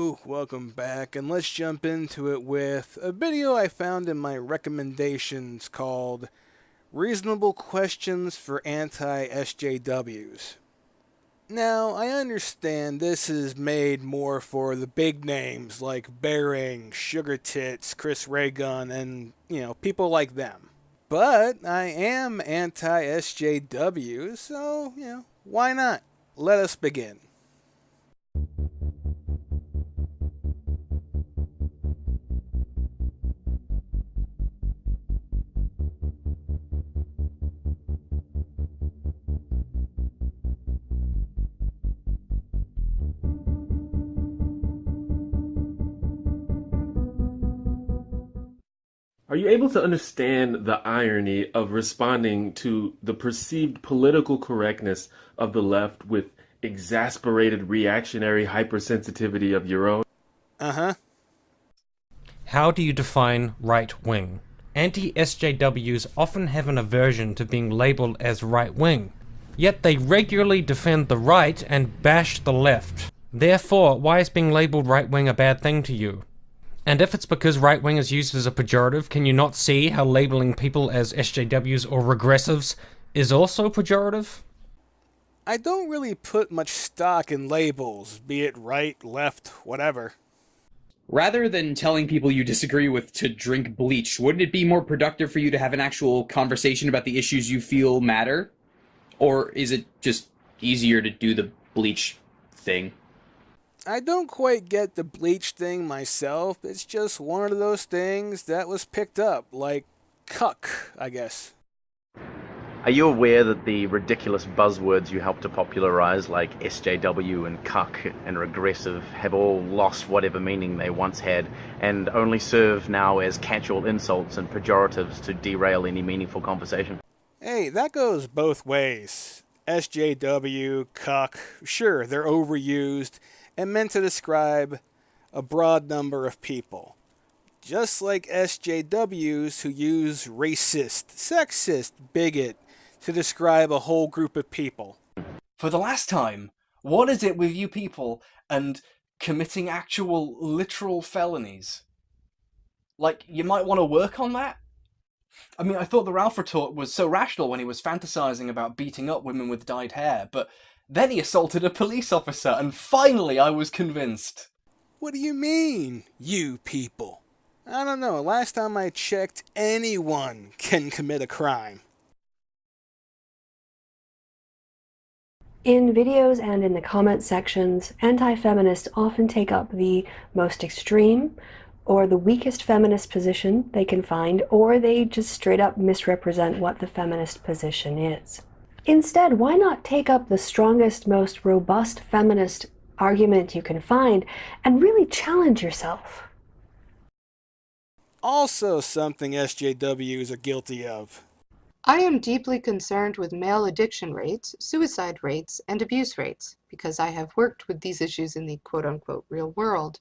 Hello, welcome back, and let's jump into it with a video I found in my recommendations called Reasonable Questions for Anti-SJWs. Now, I understand this is made more for the big names like Bering, Sugar Tits, Chris Ray Gun, and, people like them. But I am anti-SJW, so, why not? Let us begin. Are you able to understand the irony of responding to the perceived political correctness of the left with exasperated reactionary hypersensitivity of your own? Uh-huh. How do you define right-wing? Anti-SJWs often have an aversion to being labelled as right-wing, yet they regularly defend the right and bash the left. Therefore, why is being labelled right-wing a bad thing to you? And if it's because right-wing is used as a pejorative, can you not see how labelling people as SJWs or regressives is also pejorative? I don't really put much stock in labels, be it right, left, whatever. Rather than telling people you disagree with to drink bleach, wouldn't it be more productive for you to have an actual conversation about the issues you feel matter? Or is it just easier to do the bleach thing? I don't quite get the bleach thing myself. It's just one of those things that was picked up, like cuck, I guess. Are you aware that the ridiculous buzzwords you helped to popularize, like SJW and cuck and regressive, have all lost whatever meaning they once had and only serve now as catch-all insults and pejoratives to derail any meaningful conversation? Hey, that goes both ways. SJW, cuck, sure, they're overused and meant to describe a broad number of people. Just like SJWs who use racist, sexist, bigot to describe a whole group of people. For the last time, what is it with you people and committing actual literal felonies? Like, you might want to work on that? I mean, I thought the Ralph retort was so rational when he was fantasizing about beating up women with dyed hair, but then he assaulted a police officer, and finally I was convinced. What do you mean, you people? I don't know, last time I checked, anyone can commit a crime. In videos and in the comment sections, anti-feminists often take up the most extreme or the weakest feminist position they can find, or they just straight up misrepresent what the feminist position is. Instead, why not take up the strongest, most robust feminist argument you can find and really challenge yourself? Also something SJWs are guilty of. I am deeply concerned with male addiction rates, suicide rates, and abuse rates, because I have worked with these issues in the quote-unquote real world.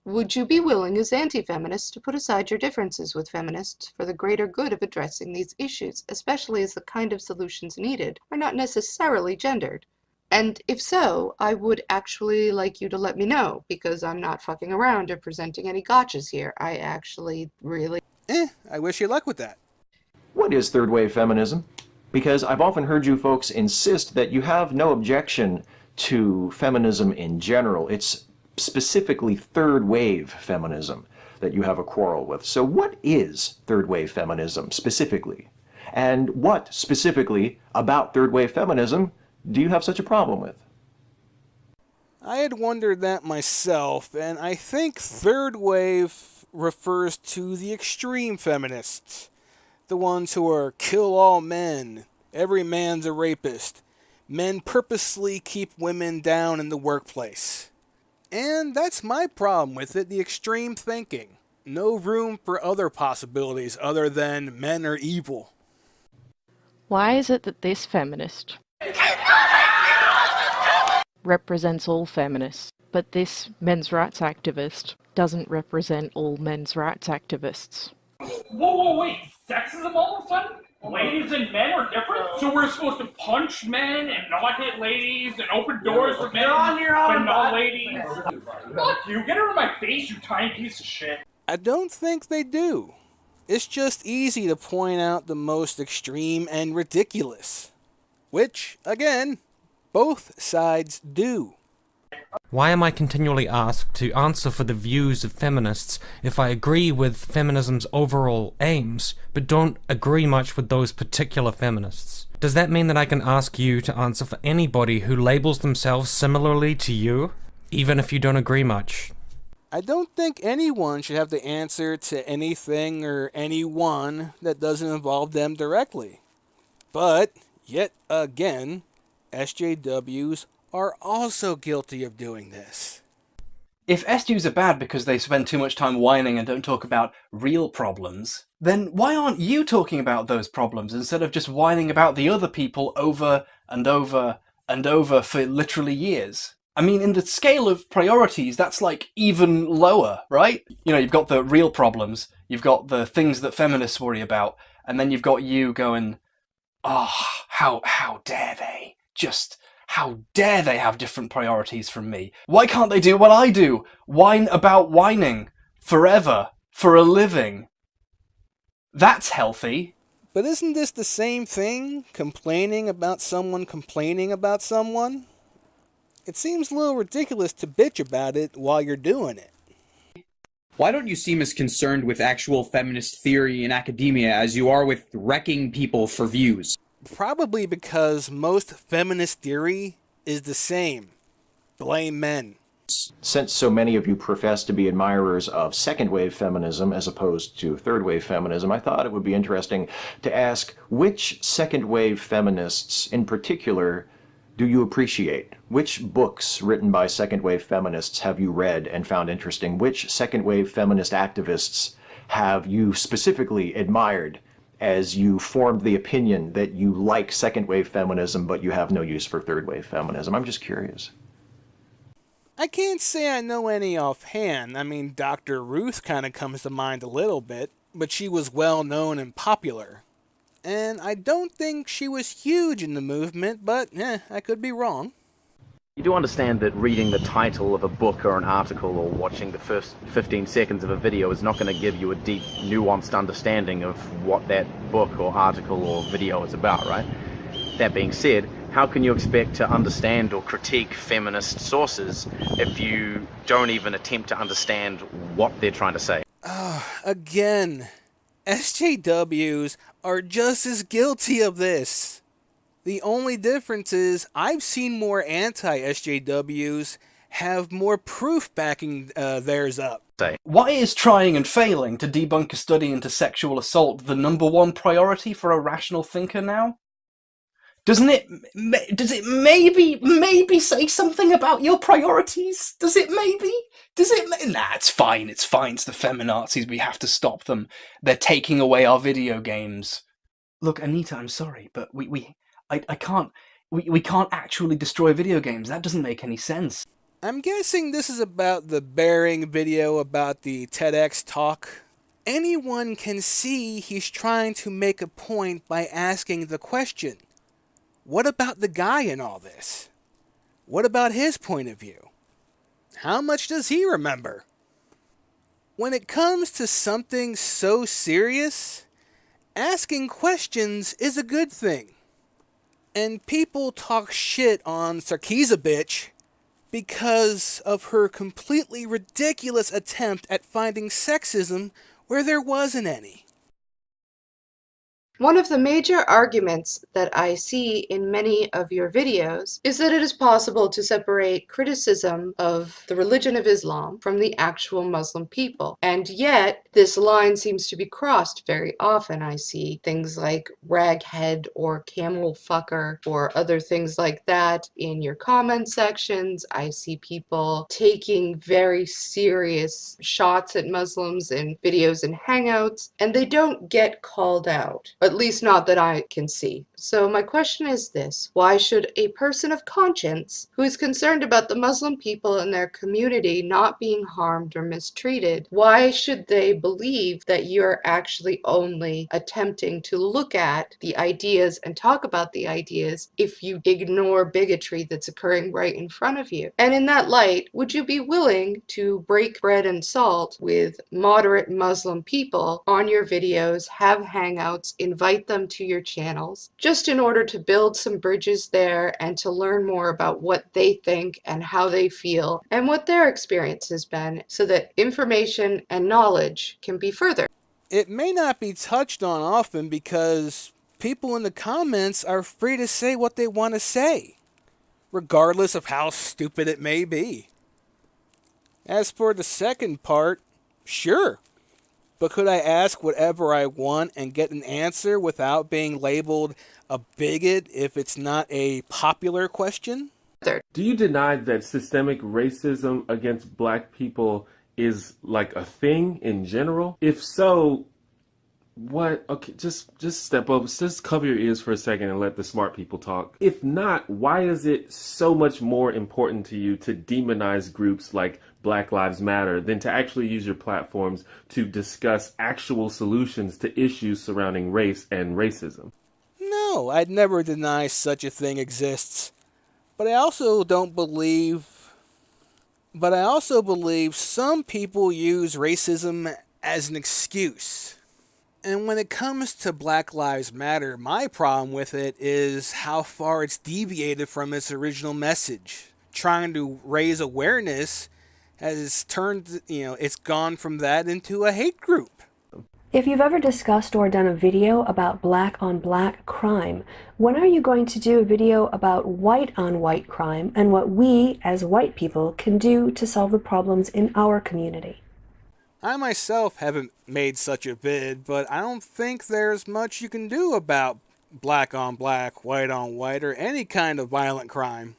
Would you be willing as anti-feminists to put aside your differences with feminists for the greater good of addressing these issues, especially as the kind of solutions needed are not necessarily gendered? And if so, I would actually like you to let me know, because I'm not fucking around or presenting any gotchas here. I actually really... I wish you luck with that. What is third wave feminism? Because I've often heard you folks insist that you have no objection to feminism in general. It's specifically third wave feminism that you have a quarrel with. So what is third wave feminism specifically? And what specifically about third wave feminism do you have such a problem with? I had wondered that myself, and I think third wave refers to the extreme feminists. The ones who are kill all men, every man's a rapist, men purposely keep women down in the workplace. And that's my problem with it, the extreme thinking. No room for other possibilities other than men are evil. Why is it that this feminist represents all feminists, but this men's rights activist doesn't represent all men's rights activists? Whoa, wait! Sexism all of a sudden? Ladies and men are different? So we're supposed to punch men and not hit ladies and open doors for men but not ladies? Fuck you, get out of my face, you tiny piece of shit. I don't think they do. It's just easy to point out the most extreme and ridiculous. Which, again, both sides do. Why am I continually asked to answer for the views of feminists if I agree with feminism's overall aims, but don't agree much with those particular feminists? Does that mean that I can ask you to answer for anybody who labels themselves similarly to you, even if you don't agree much? I don't think anyone should have the answer to anything or anyone that doesn't involve them directly. But, yet again, SJWs are also guilty of doing this. If SJWs are bad because they spend too much time whining and don't talk about real problems, then why aren't you talking about those problems instead of just whining about the other people over and over and over for literally years? I mean, in the scale of priorities, that's like even lower, right? You know, you've got the real problems, you've got the things that feminists worry about, and then you've got you going, oh, how dare they? Just, how dare they have different priorities from me? Why can't they do what I do? Whine about whining forever for a living. That's healthy. But isn't this the same thing? Complaining about someone complaining about someone? It seems a little ridiculous to bitch about it while you're doing it. Why don't you seem as concerned with actual feminist theory in academia as you are with wrecking people for views? Probably because most feminist theory is the same. Blame men. Since so many of you profess to be admirers of second-wave feminism as opposed to third-wave feminism, I thought it would be interesting to ask which second-wave feminists in particular do you appreciate? Which books written by second-wave feminists have you read and found interesting? Which second-wave feminist activists have you specifically admired as you formed the opinion that you like second-wave feminism but you have no use for third-wave feminism? I'm just curious. I can't say I know any offhand. I mean, Dr. Ruth kind of comes to mind a little bit, but she was well known and popular. And I don't think she was huge in the movement, but I could be wrong. You do understand that reading the title of a book or an article or watching the first 15 seconds of a video is not going to give you a deep, nuanced understanding of what that book or article or video is about, right? That being said, how can you expect to understand or critique feminist sources if you don't even attempt to understand what they're trying to say? Again, SJWs are just as guilty of this. The only difference is I've seen more anti-SJWs have more proof backing theirs up. Why is trying and failing to debunk a study into sexual assault the #1 priority for a rational thinker now? Does it maybe say something about your priorities? Does it maybe? Nah, it's fine, it's the feminazis, we have to stop them. They're taking away our video games. Look, Anita, I'm sorry, but we can't actually destroy video games. That doesn't make any sense. I'm guessing this is about the Bearing video about the TEDx talk. Anyone can see he's trying to make a point by asking the question. What about the guy in all this? What about his point of view? How much does he remember? When it comes to something so serious, asking questions is a good thing. And people talk shit on Sarkeesian bitch because of her completely ridiculous attempt at finding sexism where there wasn't any. One of the major arguments that I see in many of your videos is that it is possible to separate criticism of the religion of Islam from the actual Muslim people. And yet, this line seems to be crossed very often. I see things like raghead or camel fucker or other things like that in your comment sections. I see people taking very serious shots at Muslims in videos and hangouts, and they don't get called out. At least not that I can see. So my question is this: why should a person of conscience who is concerned about the Muslim people in their community not being harmed or mistreated, why should they believe that you're actually only attempting to look at the ideas and talk about the ideas if you ignore bigotry that's occurring right in front of you? And in that light, would you be willing to break bread and salt with moderate Muslim people on your videos, have hangouts, invite them to your channels, just in order to build some bridges there and to learn more about what they think and how they feel and what their experience has been, so that information and knowledge can be furthered? It may not be touched on often because people in the comments are free to say what they want to say, regardless of how stupid it may be. As for the second part, sure. But could I ask whatever I want and get an answer without being labeled a bigot if it's not a popular question? Do you deny that systemic racism against black people is like a thing in general? If so, what? Okay, just step up, just cover your ears for a second and let the smart people talk. If not, why is it so much more important to you to demonize groups like Black Lives Matter than to actually use your platforms to discuss actual solutions to issues surrounding race and racism? No, I'd never deny such a thing exists. But I also believe some people use racism as an excuse. And when it comes to Black Lives Matter, my problem with it is how far it's deviated from its original message. Trying to raise awareness has turned, it's gone from that into a hate group. If you've ever discussed or done a video about black on black crime, when are you going to do a video about white on white crime and what we, as white people, can do to solve the problems in our community? I myself haven't made such a vid, but I don't think there's much you can do about black on black, white on white, or any kind of violent crime.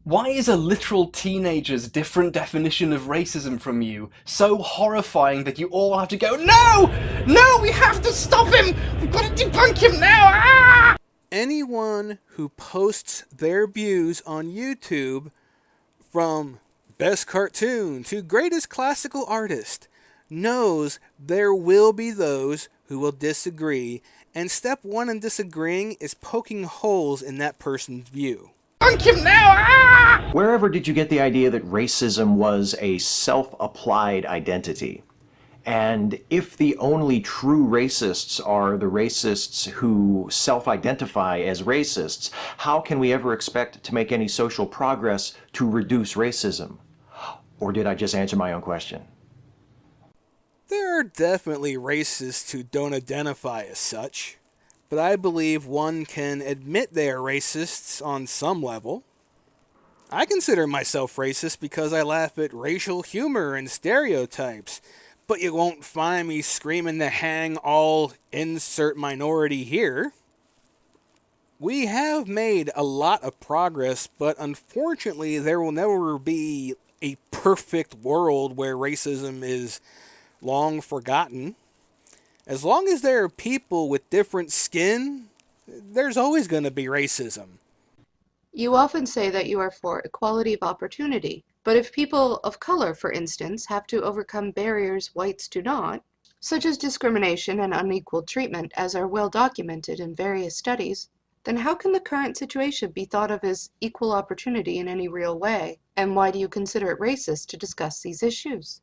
Why is a literal teenager's different definition of racism from you so horrifying that you all have to go, "No! No, we have to stop him! We've got to debunk him now!" Ah! Anyone who posts their views on YouTube, from best cartoon to greatest classical artist, knows there will be those who will disagree, and step one in disagreeing is poking holes in that person's view. Debunk him now! Ah! Wherever did you get the idea that racism was a self-applied identity? And if the only true racists are the racists who self-identify as racists, how can we ever expect to make any social progress to reduce racism? Or did I just answer my own question? There are definitely racists who don't identify as such, but I believe one can admit they are racists on some level. I consider myself racist because I laugh at racial humor and stereotypes, but you won't find me screaming to hang all insert minority here. We have made a lot of progress, but unfortunately there will never be a perfect world where racism is long forgotten. As long as there are people with different skin, there's always going to be racism. You often say that you are for equality of opportunity, but if people of color, for instance, have to overcome barriers whites do not, such as discrimination and unequal treatment, as are well documented in various studies, then how can the current situation be thought of as equal opportunity in any real way? And why do you consider it racist to discuss these issues?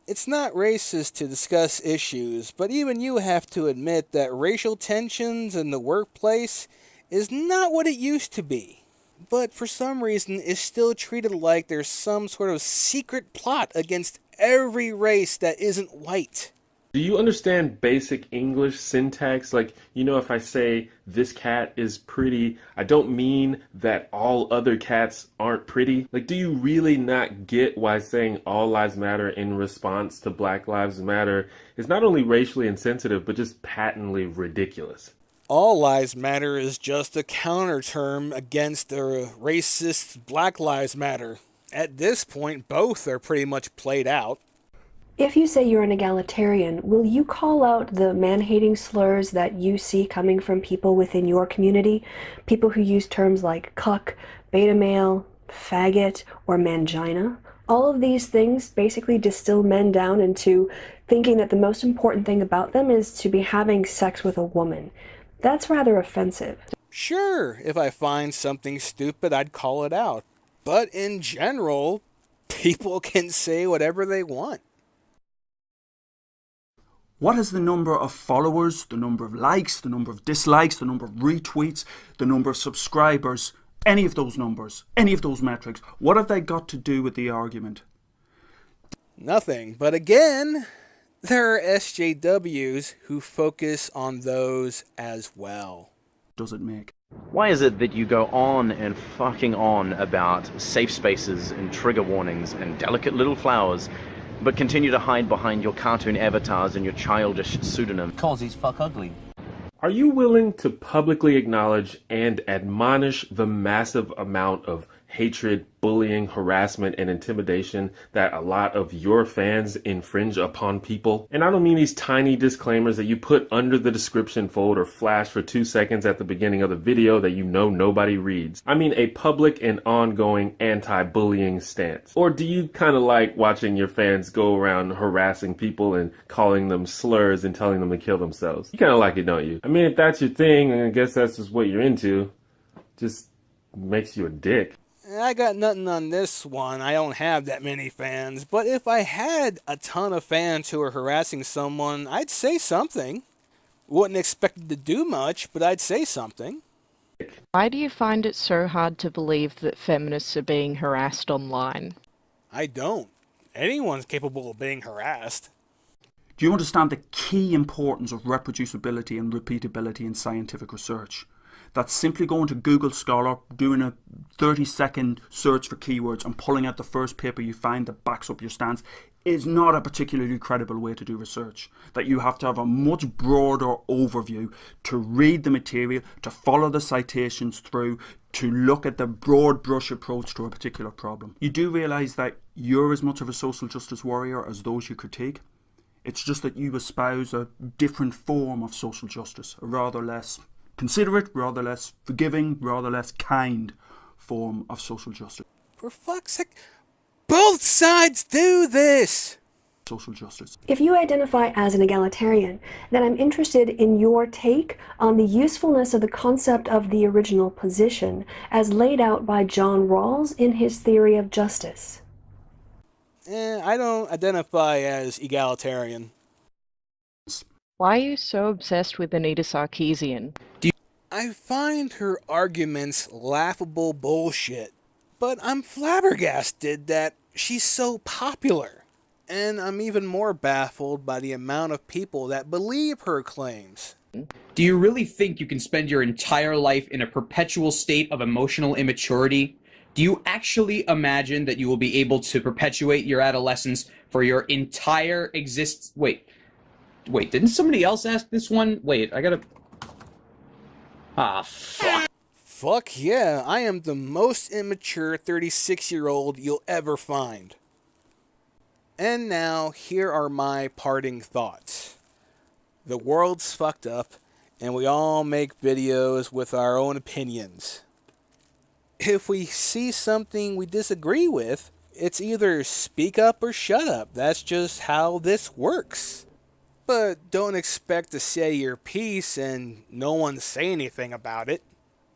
It's not racist to discuss issues, but even you have to admit that racial tensions in the workplace is not what it used to be. But for some reason is still treated like there's some sort of secret plot against every race that isn't white. Do you understand basic English syntax? Like, if I say this cat is pretty, I don't mean that all other cats aren't pretty. Like, do you really not get why saying all lives matter in response to Black Lives Matter is not only racially insensitive, but just patently ridiculous? All Lives Matter is just a counter term against the racist Black Lives Matter. At this point, both are pretty much played out. If you say you're an egalitarian, will you call out the man-hating slurs that you see coming from people within your community? People who use terms like cuck, beta male, faggot, or mangina? All of these things basically distill men down into thinking that the most important thing about them is to be having sex with a woman. That's rather offensive. Sure, if I find something stupid, I'd call it out. But in general, people can say whatever they want. What is the number of followers, the number of likes, the number of dislikes, the number of retweets, the number of subscribers, any of those numbers, any of those metrics, what have they got to do with the argument? Nothing. But again, there are SJWs who focus on those as well. Does it make? Why is it that you go on and fucking on about safe spaces and trigger warnings and delicate little flowers, but continue to hide behind your cartoon avatars and your childish pseudonym? Cause he's fuck ugly. Are you willing to publicly acknowledge and admonish the massive amount of hatred, bullying, harassment, and intimidation that a lot of your fans infringe upon people? And I don't mean these tiny disclaimers that you put under the description fold or flash for 2 seconds at the beginning of the video that you know nobody reads. I mean a public and ongoing anti-bullying stance. Or do you kind of like watching your fans go around harassing people and calling them slurs and telling them to kill themselves? You kind of like it, don't you? I mean, if that's your thing, and I guess that's just what you're into, just makes you a dick. I got nothing on this one. I don't have that many fans. But if I had a ton of fans who are harassing someone, I'd say something. Wouldn't expect it to do much, but I'd say something. Why do you find it so hard to believe that feminists are being harassed online? I don't. Anyone's capable of being harassed. Do you understand the key importance of reproducibility and repeatability in scientific research? That's simply going to Google Scholar, doing a 30-second search for keywords and pulling out the first paper you find that backs up your stance is not a particularly credible way to do research. That you have to have a much broader overview to read the material, to follow the citations through, to look at the broad brush approach to a particular problem. You do realise that you're as much of a social justice warrior as those you critique. It's just that you espouse a different form of social justice, a rather less considerate, rather less forgiving, rather less kind form of social justice. For fuck's sake, both sides do this! Social justice. If you identify as an egalitarian, then I'm interested in your take on the usefulness of the concept of the original position as laid out by John Rawls in his theory of justice. I don't identify as egalitarian. Why are you so obsessed with Anita Sarkeesian? I find her arguments laughable bullshit, but I'm flabbergasted that she's so popular. And I'm even more baffled by the amount of people that believe her claims. Do you really think you can spend your entire life in a perpetual state of emotional immaturity? Do you actually imagine that you will be able to perpetuate your adolescence for your entire existence? Wait, didn't somebody else ask this one? Wait, I gotta... Ah, fuck. Fuck yeah, I am the most immature 36-year-old you'll ever find. And now, here are my parting thoughts. The world's fucked up, and we all make videos with our own opinions. If we see something we disagree with, it's either speak up or shut up. That's just how this works. But don't expect to say your piece and no one say anything about it.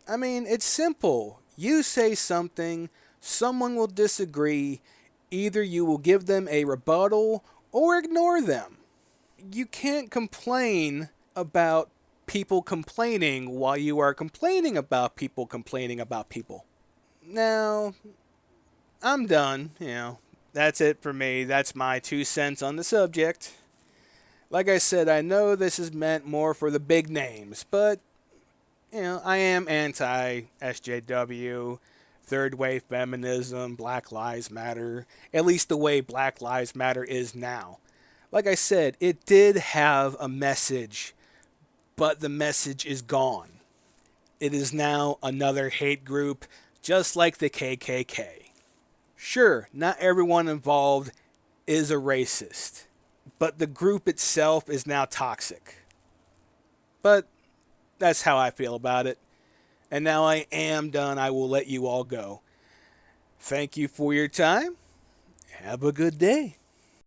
I mean, it's simple. You say something, someone will disagree. Either you will give them a rebuttal or ignore them. You can't complain about people complaining while you are complaining about people complaining about people. Now, I'm done. That's it for me. That's my 2 cents on the subject. Like I said, I know this is meant more for the big names, but, I am anti-SJW, third wave feminism, Black Lives Matter, at least the way Black Lives Matter is now. Like I said, it did have a message, but the message is gone. It is now another hate group, just like the KKK. Sure, not everyone involved is a racist. but the group itself is now toxic. But that's how I feel about it. And now I am done. I will let you all go. Thank you for your time. Have a good day.